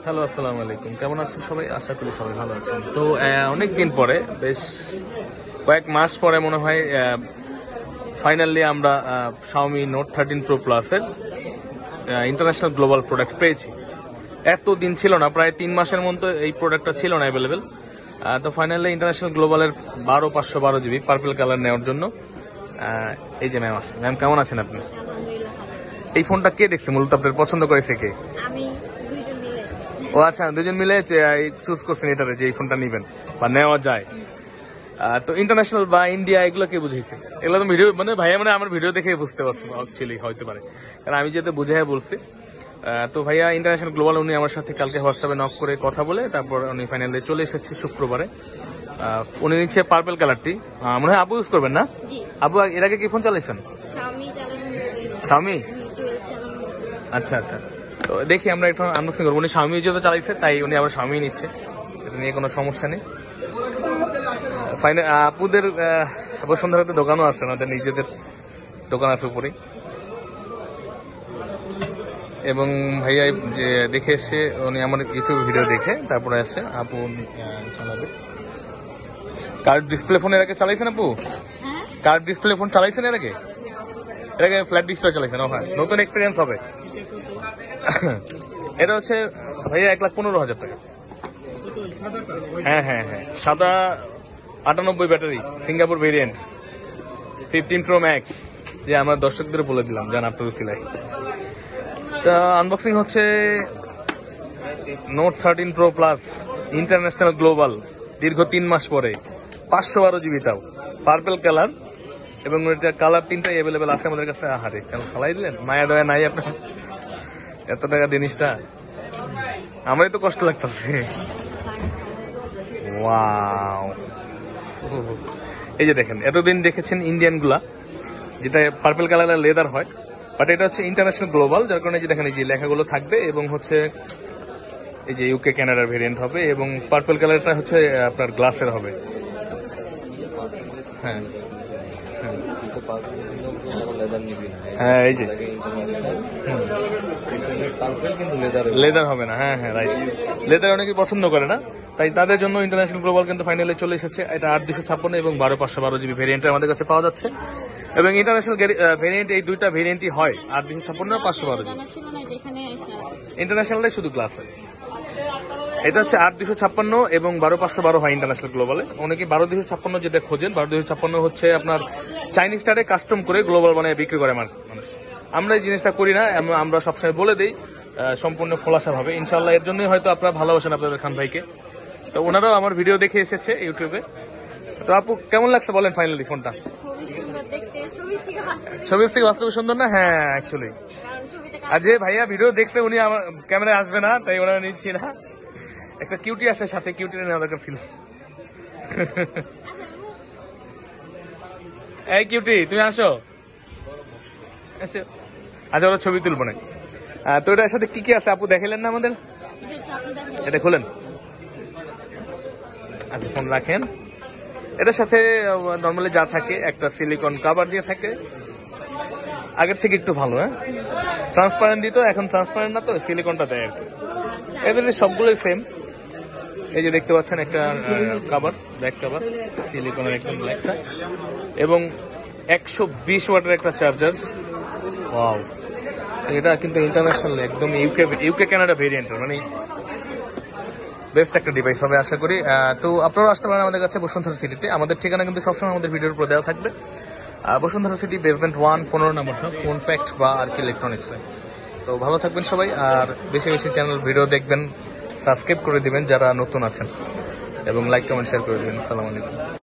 Hello, আসসালামু আলাইকুম। কেমন আছেন সবাই? আশা করি সবাই ভালো আছেন। তো অনেকদিন পরে, বেশ কয়েক মাস পরে মনে হয় ফাইনালি আমরা Xiaomi Note 13 Pro Plus এর ইন্টারন্যাশনাল গ্লোবাল প্রোডাক্ট পেয়েছি। এত দিন ছিল না, প্রায় 3 মাসের মতো এই প্রোডাক্টটা ছিল না অ্যাভেলেবেল। তো ফাইনালি ইন্টারন্যাশনাল গ্লোবালের 12512 জিবি পার্পল কালার নেওয়ার জন্য এই যে ম্যাম আছে। ম্যাম কেমন আছেন আপনি? এই ফোনটা কে দেখছে মূলত, আপনার পছন্দ করেছে কে? ও আচ্ছা, দুজন মিলে চুজ করছেন এটারে যে এই ফোনটা নিবেন বা নেওয়া যায়। তো ইন্টারন্যাশনাল বা ইন্ডিয়া এগুলো কে বুঝাইছে? এগুলো তো ভিডিও মানে ভাইয়া মানে আমার ভিডিও দেখে বুঝতে পারছেন অ্যাকচুয়ালি, হইতে পারে, কারণ আমি যেহেতু বুঝাই বলছি। তো ভাইয়া ইন্টারন্যাশনাল গ্লোবাল উনি আমার সাথে কালকে হোয়াটসঅ্যাপে নক করে কথা বলে তারপর উনি ফাইনালি চলে এসেছে শুক্রবারে। উনি নিচ্ছে পার্পল কালারটি। মনে হয় আপু ইউজ করবেন না? আপু এর আগে কি ফোন চালাইছেন? Xiaomi? আচ্ছা আচ্ছা, তো দেখি আমরা একটু আনবক্সিং করবো। উনি Xiaomi যেহেতু চালাইছে তাই উনি আবার Xiaomi নিচ্ছে, এটা নিয়ে কোনো সমস্যা নেই। ফাইনাল আপুদের বসুন্ধরাতে দোকানও আছে, ওদের নিজেদের দোকান আছে উপরেই। এবং ভাইয়া যে দেখে এসে উনি আমার ইউটিউব ভিডিও দেখে তারপরে আসে আপু চালাবে। কার্ড ডিসপ্লে ফোন এর আগে চালাইছেন আপু? কার্ড ডিসপ্লে ফোন চালাইছেন এর আগে? এর আগে ফ্ল্যাট ডিসপ্লে চালাইছেন? ও হ্যাঁ, নতুন এক্সপিরিয়েন্স হবে। এটা হচ্ছে ভাইয়া 1,15,000 টাকা। হ্যাঁ হ্যাঁ হ্যাঁ, সাদা 98 battery, Singapore variant, 15 Pro Max। যে আমার দর্শকদের বলে দিলাম জান আপনার সিলাই। তা আনবক্সিং হচ্ছে Note 13 Pro Plus international global, দীর্ঘ 3 মাস পরে 512 জিবি, তাও পার্পল কালার। এবং এটা কালার 3টাই অ্যাভেলেবেল আছে আমাদের কাছে। আহারে খালাই দিলেন, মায়া দয়া নাই আপনার? এত টাকা জিনিসটা আমারই তো কষ্ট লাগতেছে। ওয়াও, এই যে দেখেন, এতদিন দেখেছেন ইন্ডিয়ান গুলা যেটা পার্পল কালারের লেদার হয়, বাট এটা হচ্ছে ইন্টারন্যাশনাল গ্লোবাল, যার কারণে যে দেখেন এই যে লেখাগুলো থাকবে এবং হচ্ছে এই যে ইউকে কানাডার ভেরিয়েন্ট হবে এবং পার্পল কালারটা হচ্ছে আপনার গ্লাসের হবে। হ্যাঁ হ্যাঁ, এই যে লেদার হবে না। হ্যাঁ হ্যাঁ, রাইট, লেদার অনেকে পছন্দ করে না, তাই তাদের জন্য ইন্টারন্যাশনাল গ্লোবাল কিন্তু ফাইনালি চলে এসেছে। এটা 8,256 এবং 12,512 জিবি ভেরিয়েন্ট আমাদের কাছে পাওয়া যাচ্ছে। এবং ইন্টারন্যাশনাল ভেরিয়েন্ট এই দুইটা ভেরিয়েন্টই হয় 8,256 512 জিবি। ইন্টারন্যাশনাল শুধু গ্লাস হয়। এটা হচ্ছে 8,256 এবং 12,512 হয় ইন্টারন্যাশনাল গ্লোবালে। অনেকে 12,256 যেটা খোঁজেন, 12,256 হচ্ছে আপনার চাইনিজ স্টারে কাস্টম করে গ্লোবাল বানিয়ে বিক্রি করে মানুষ। আমরা এই জিনিসটা করি না, আমরা সবসময় বলে দিই সম্পূর্ণ খোলাসা ভাবে। ইনশাল্লাহ এর জন্যই হয়তো আপনারা ভালোবাসেন আপনাদের খান ভাইকে। তো ওনারাও আমার ভিডিও দেখে এসেছে ইউটিউবে। তো আপু কেমন লাগছে বলেন ফাইনালি ফোনটা? ছবি থেকে বাস্তবে সুন্দর না? হ্যাঁ অ্যাকচুয়ালি, আর যে ভাইয়া ভিডিও দেখছে উনি আমার ক্যামেরায় আসবে না, তাই ওনারা নিচ্ছি না। একটা কিউটি আছে সাথে, কিউটিটা নেওয়া দরকার ছিল। এই কিউটি তুমি আসো। আচ্ছা, ওরা ছবি তুলবো না। তো এটার সাথে কি কি আছে আপু দেখালেন না আমাদের? এটা খুলেন। আচ্ছা, ফোন রাখেন। এটার সাথে নর্মালি যা থাকে, একটা সিলিকন কভার দিয়ে থাকে, আগের থেকে একটু ভালো। হ্যাঁ, ট্রান্সপারেন্ট দিত, এখন ট্রান্সপারেন্ট না, তো সিলিকনটা দেয় আর কি। এবারে সবগুলোই সেম। এই যে দেখতে পাচ্ছেন একটা কভার, ব্যাক কভার, সিলিকনের একদম ব্ল্যাকটা, এবং 120 ওয়াটের একটা চার্জার। ওয়াও, এটা কিন্তু ইন্টারন্যাশনাল একদম ইউকে কানাডা ভেরিয়েন্ট, মানে বেস্ট একটা ডিভাইস হবে আশা করি। তো আপনারা আসতে পারেন আমাদের কাছে বসুন্ধরা সিটিতে। আমাদের ঠিকানা কিন্তু সবসময় আমাদের ভিডিওর উপর দেওয়া থাকবে। বসুন্ধরা সিটি বেসমেন্ট 1, 15 নম্বর শপ, ফোন প্যাক্ট বা আর কি ইলেকট্রনিক্সে। তো ভালো থাকবেন সবাই, আর বেশি বেশি চ্যানেল ভিডিও দেখবেন, সাবস্ক্রাইব করে দিবেন যারা নতুন আছেন, এবং লাইক কমেন্ট শেয়ার করে দিবেন। আসসালামু আলাইকুম।